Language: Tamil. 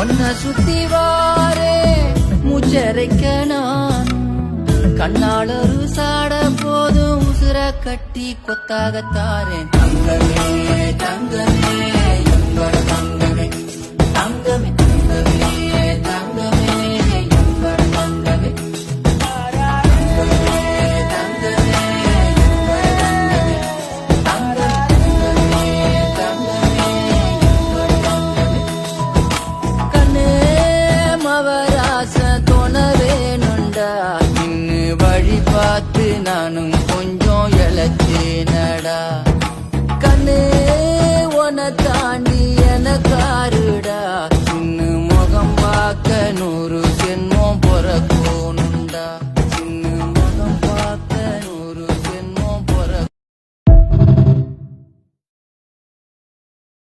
ஒன்ன சுத்தி வாரே மூச்சரைக்க நானும் கண்ணால் ஒரு சாட போதும் உசுர கட்டி கொத்தாகத்தாரேன். தங்கமே தங்கமே எங்கட தங்கமே தங்கமே தங்கமே தங்கமே எங்கட தங்கமே பார்த்து நானும் கொஞ்சம் இழச்சேனடா. கண்ணே உன தாண்டி எனக்காருடா. சின்ன முகம் பார்க்க 100